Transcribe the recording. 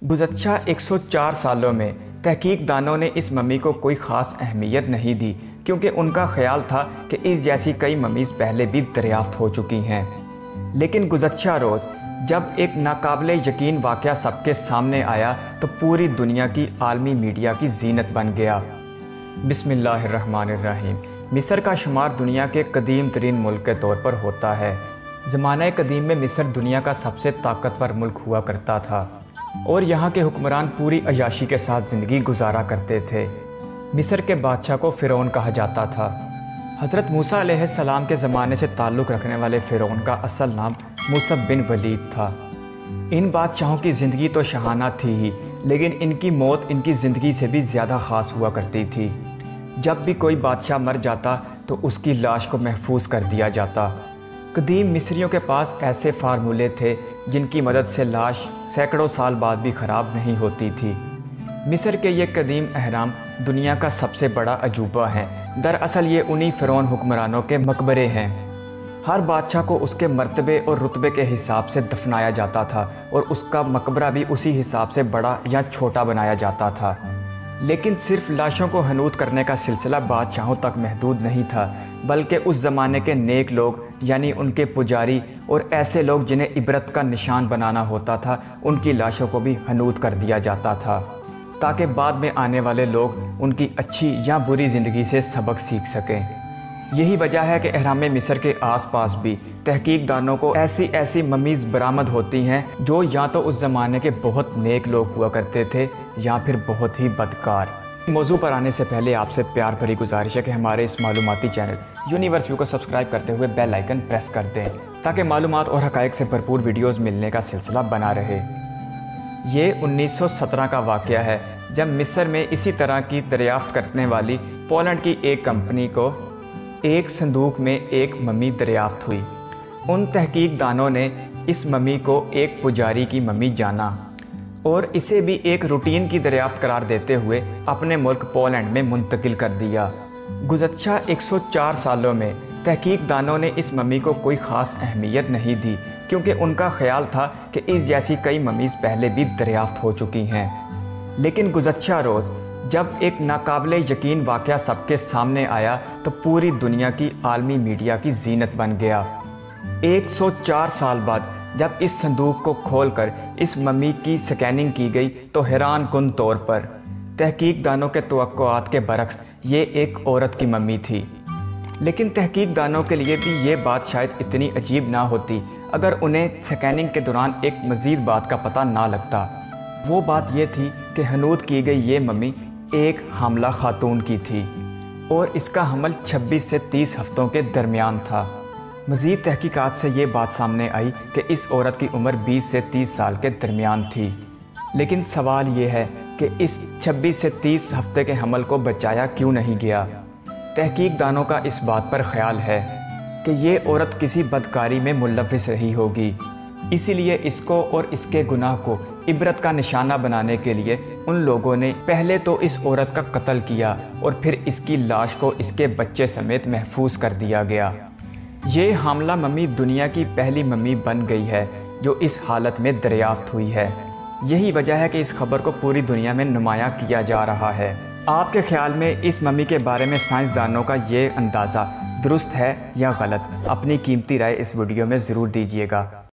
गुज़श्ता 104 सालों में तहकीक दानों ने इस मम्मी को कोई ख़ास अहमियत नहीं दी, क्योंकि उनका ख्याल था कि इस जैसी कई मम्मीज़ पहले भी दरियाफ़्त हो चुकी हैं। लेकिन गुज़श्ता रोज़ जब एक नाकाबिले यकीन वाक़या सबके सामने आया तो पूरी दुनिया की आलमी मीडिया की ज़ीनत बन गया। बिस्मिल्लाहिर्रहमानिर्रहीम। मिस्र का शुमार दुनिया के कदीम तरीन मुल्क के तौर पर होता है। ज़माने कदीम में मिस्र दुनिया का सबसे ताकतवर मुल्क हुआ करता था और यहाँ के हुक्मरान पूरी अयाशी के साथ ज़िंदगी गुजारा करते थे। मिस्र के बादशाह को फ़िरौन कहा जाता था। हज़रत मूसा अलैहिस्सलाम के ज़माने से ताल्लुक़ रखने वाले फ़िरौन का असल नाम मूसा बिन वलीद था। इन बादशाहों की ज़िंदगी तो शहाना थी ही, लेकिन इनकी मौत इनकी ज़िंदगी से भी ज़्यादा ख़ास हुआ करती थी। जब भी कोई बादशाह मर जाता तो उसकी लाश को महफूज कर दिया जाता। कदीम मिस्रियों के पास ऐसे फार्मूले थे जिनकी मदद से लाश सैकड़ों साल बाद भी ख़राब नहीं होती थी। मिस्र के ये कदीम अहराम दुनिया का सबसे बड़ा अजूबा है। दरअसल ये उन्हीं फ़िरौन हुक्मरानों के मकबरे हैं। हर बादशाह को उसके मर्तबे और रुतबे के हिसाब से दफनाया जाता था और उसका मकबरा भी उसी हिसाब से बड़ा या छोटा बनाया जाता था। लेकिन सिर्फ लाशों को हनूत करने का सिलसिला बादशाहों तक महदूद नहीं था, बल्कि उस ज़माने के नेक लोग यानी उनके पुजारी और ऐसे लोग जिन्हें इबरत का निशान बनाना होता था, उनकी लाशों को भी हनूत कर दिया जाता था, ताकि बाद में आने वाले लोग उनकी अच्छी या बुरी ज़िंदगी से सबक सीख सकें। यही वजह है कि अहराम मिस्र के आसपास भी तहकीक दानों को ऐसी मम्मीज़ बरामद होती हैं जो या तो उस ज़माने के बहुत नेक लोग हुआ करते थे या फिर बहुत ही बदकार। मौजू पर आने से पहले आपसे प्यार भरी गुजारिश है कि हमारे इस मालूमाती चैनल यूनिवर्स व्यू को सब्सक्राइब करते हुए बेल आइकन प्रेस कर दें, ताकि मालूमात और हक़ाइक़ से भरपूर वीडियोज़ मिलने का सिलसिला बना रहे। ये 1917 का वाक़या है जब मिस्र में इसी तरह की दरियाफ़्त करने वाली पोलैंड की एक कंपनी को एक संदूक में एक मम्मी दरियाफ़्त हुई। उन तहकीक दानों ने इस मम्मी को एक पुजारी की मम्मी जाना और इसे भी एक रूटीन की दरियाफ़्त करार देते हुए अपने मुल्क पोलैंड में मुंतकिल कर दिया। गुज़श्ता 104 सालों में तहकीक दानों ने इस मम्मी को कोई ख़ास अहमियत नहीं दी, क्योंकि उनका ख्याल था कि इस जैसी कई मम्मीज़ पहले भी दरियाफ़्त हो चुकी हैं। लेकिन गुज़श्ता रोज़ जब एक नाकाबिले यकीन वाक़या सबके सामने आया तो पूरी दुनिया की आलमी मीडिया की ज़ीनत बन गया। 104 साल बाद जब इस संदूक को खोलकर इस मम्मी की स्कैनिंग की गई तो हैरान कुन तौर पर तहकीक दानों के तवक्कुआत के बरक्स ये एक औरत की मम्मी थी। लेकिन तहकीक दानों के लिए भी ये बात शायद इतनी अजीब ना होती अगर उन्हें स्कैनिंग के दौरान एक मज़ीद बात का पता ना लगता। वो बात ये थी कि हनूत की गई ये मम्मी एक हामला खातून की थी और इसका हमल 26 से 30 हफ्तों के दरमियान था। मज़ीद तहकीकात से ये बात सामने आई कि इस औरत की उम्र 20 से 30 साल के दरमियान थी। लेकिन सवाल ये है कि इस 26 से 30 हफ्ते के हमल को बचाया क्यों नहीं गया। तहकीक दानों का इस बात पर ख्याल है कि ये औरत किसी बदकारी में मुलव्विस रही होगी, इसीलिए इसको और इसके गुनाह को इबरत का निशाना बनाने के लिए उन लोगों ने पहले तो इस औरत का कत्ल किया और फिर इसकी लाश को इसके बच्चे समेत महफूज कर दिया गया। ये हामला मम्मी दुनिया की पहली मम्मी बन गई है जो इस हालत में दरियाफ़्त हुई है। यही वजह है कि इस खबर को पूरी दुनिया में नुमायां किया जा रहा है। आपके ख्याल में इस मम्मी के बारे में साइंसदानों का ये अंदाज़ा दुरुस्त है या गलत? अपनी कीमती राय इस वीडियो में ज़रूर दीजिएगा।